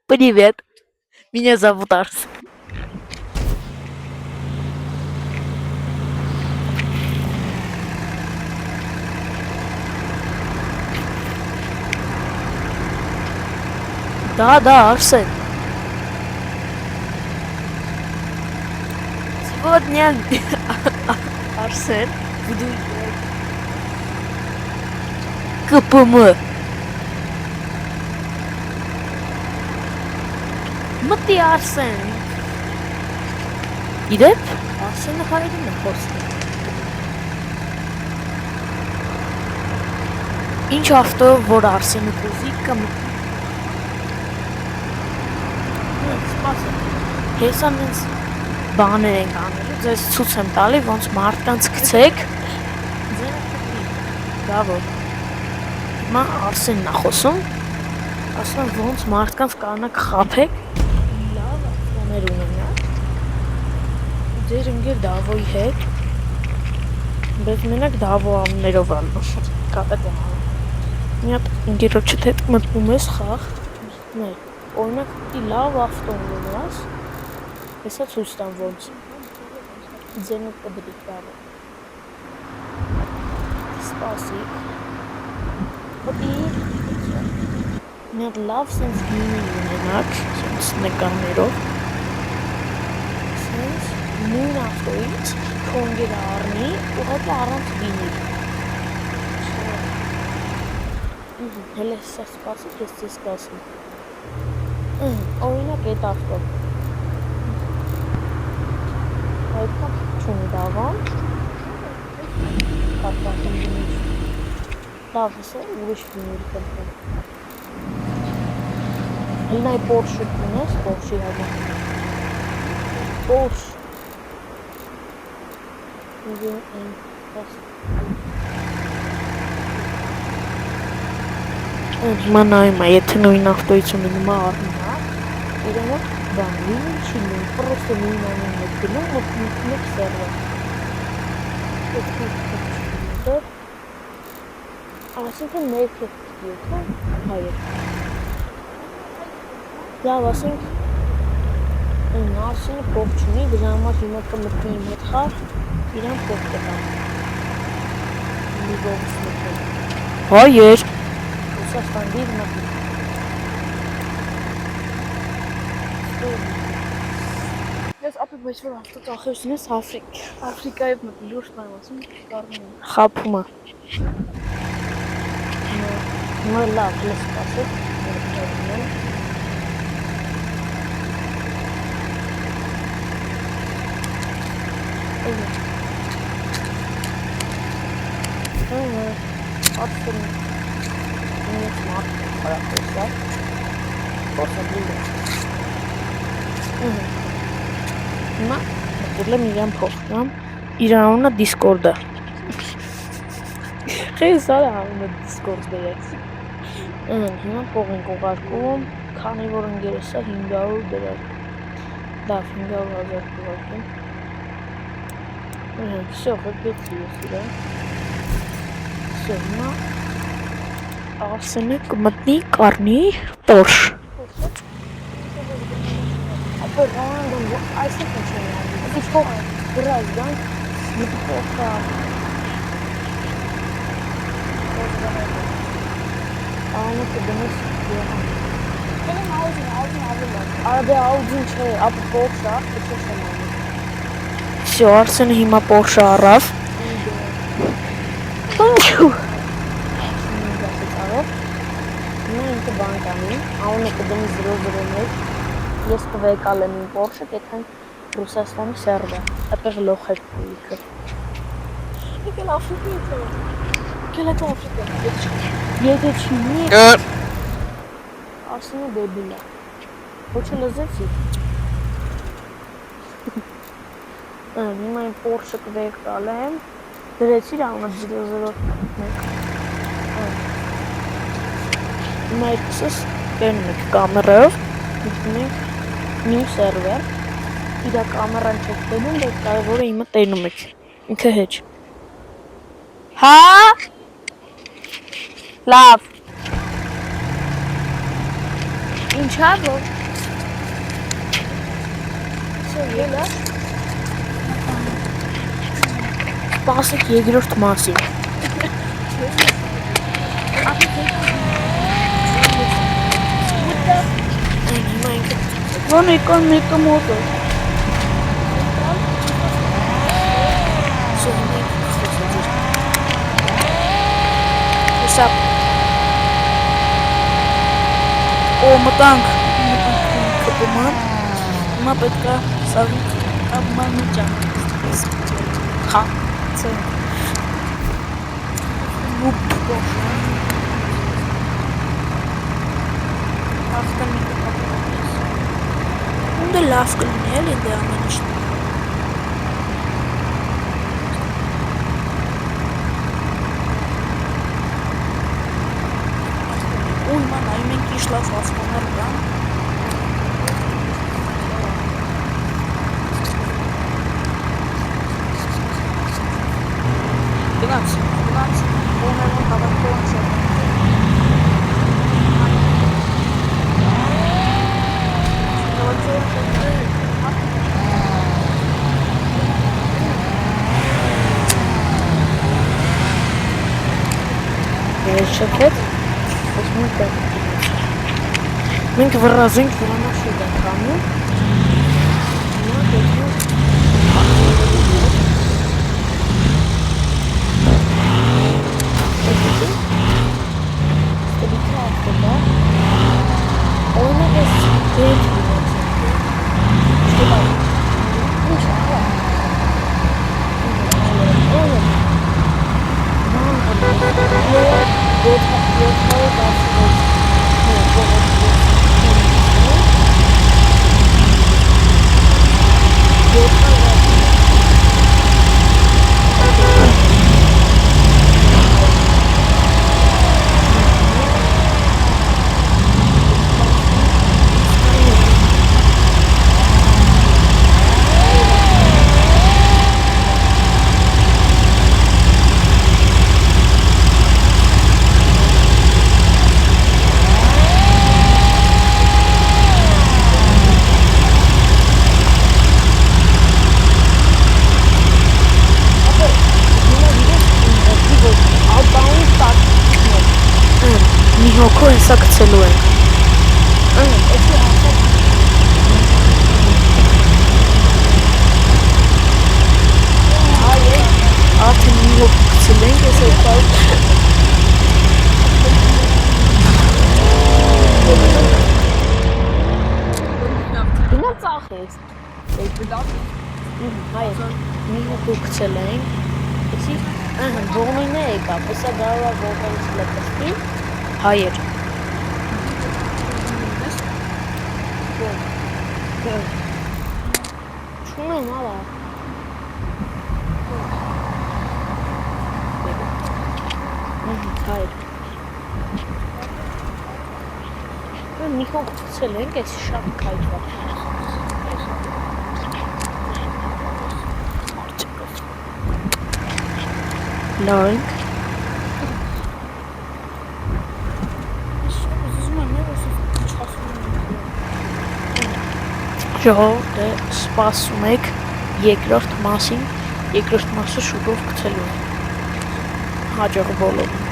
Привет. Меня зовут Арс. Да, Арсен. Сегодня Арсен буду играть КПМ. Մտի Արսեն։ Իդեպ Արսենը հայրին է խոսում։ Ինչ ավտո, որ Արսենը կուզի կամ սպասը։ Հեսա մենց բաներ ենք անելու, ձեզ ցույց եմ տալի, ոնց մարդկանց գցեք։ Ձերը կտրի։ Բավո։ Հիմա Արսենն է խոսում։ Ասում ոնց մարդկանց կանակ խափեք։ Ունենալ ձեր ընկեր Դավոյի հետ բայց մենակ Դավո աններով անում կապետ եմ անում մի հատ ընկերոջդ հետ մտնում ես խաղ օրինակ պիտի լավ ավտո ունենաս հեսա ցույց տամ ոնց ձենը կբդի Դավո սպասիկ պիտի մի հատ լավ սենց մինի ունենաք սենց նկարներով նույն ավտոից քոնգերը առնի ու հետո առանց վինի հələ սա սպասի ես ձեզ կասեմ օրինակ այդ ավտո այդքան չունի Դավան կապակում վինի լավ հսա ուրիշ վինի կպում հլնայ Պորշը կունես Պորշի համար Պորշ Հիմա նայում է, եթե նույն ավտոից ունենում է առնա, իրենով բան, նույն չի նույն, պրոստը նույն անուն մեկ գնում, մեկ սերվը։ Ասինքն մեկ հետ յոթը, հայր։ Լավ, ասինք, ասինը պող չունի, դրա համար հիմա կմտնի իմ հետ խար, իրան պող կտամ։ Մի բողս մտել։ Հայեր։ Ռուսաստանդիր մտել։ Ես ապի բայց որ ավտո կախերսին ես Afrikայով մտել, լուրջ բան ասում, կարնում եմ։ Խապում է։ Հիմա լավ, ես սպասեք, Atfırın. Niye smart arkadaşlar? Borsa buldu. Հիմա մտել եմ իրան փոխնամ իրանունը Discord-ը։ Խես արա անունը Discord-ը ես։ Հիմա փող ենք ուղարկում, քանի որ ընկերս է 500 դրամ։ Լավ 500,000 ուղարկում։ Всё, կգեցի ես իրան։ Հիմա Արսենը կմտնի կառնի Պորշ։ Ապա ռանդոմ այսինքն չեմ անում։ Դու փող գրած դան մտի փողա։ Անը կդնես յոհան։ Կելեմ աուդին ավելա։ Արաբե աուդին չէ, ապա Պորշա, չէ չեմ անում։ Всё, Արսենը հիմա Պորշը առավ։ Ինքը բան կանի, անունը կդնի 001, ես կվեկալ եմ իմ Պորշը, կեթան Ռուսաստանի սերվը, ապեղ լող հետ պոլիքը։ Եկել Աֆրիկից է, կել հետ Աֆրիկա, եթե չինի, Արսենը դեբիլ է, ոչ լզեցի։ Հիմա իմ Պորշը կվեկալ եմ, դրեցիր անունը 001, Հիմա երկուսս կերնում եք կամերայով, մտնում եք նյու սերվեր, իրա կամերան չեք տենում, բայց կարևորը իմը տենում եք, ինքը հեչ։ Հա? Լավ։ Ինչ հա, որ ելա։ Սպասեք երկրորդ մասին։ Վան եկան մեկը մոտը։ Հեսա։ Օ, մտանք կպոման։ Հիմա պետք է սաղին կապման միջան։ Հա, ծը։ Ուպ, բոշ։ Ախտա մի կպապանես։ Ունդը լավ կլինի էլ ինդ է ամեն իշտ։ Ուй, ման, այ մենք իշ լավ ավտոներ կան։ Գնաց, ոներոն հավատքովանց է։ Շքեց, ոս մունք է։ Մենք վրազենք վրանաշուտ ենք անում։ Հիմա դեպում ստելիքը ավտոբա օրինակ ես դեյթ լինեց ստելա ինչ աղա հոգու հեսա գցելու ենք։ Արդեն մի հոգու գցել ենք, ես այդ պայլ։ Գնա ծախ ես։ Հայր, մի հոգու գցել ենք, եսի բողնույն է եկա, պեսա գարվա ողնից լեպստի, հայր։ Չունեմ ալա։ Հայր։ Մի հոգ գցել ենք, ես շատ կայտվա։ Լայնք։ Ժողովուրդ է սպասում եք երկրորդ մասին, երկրորդ մասը շուտով գցելու է։ Հաջող բոլորին։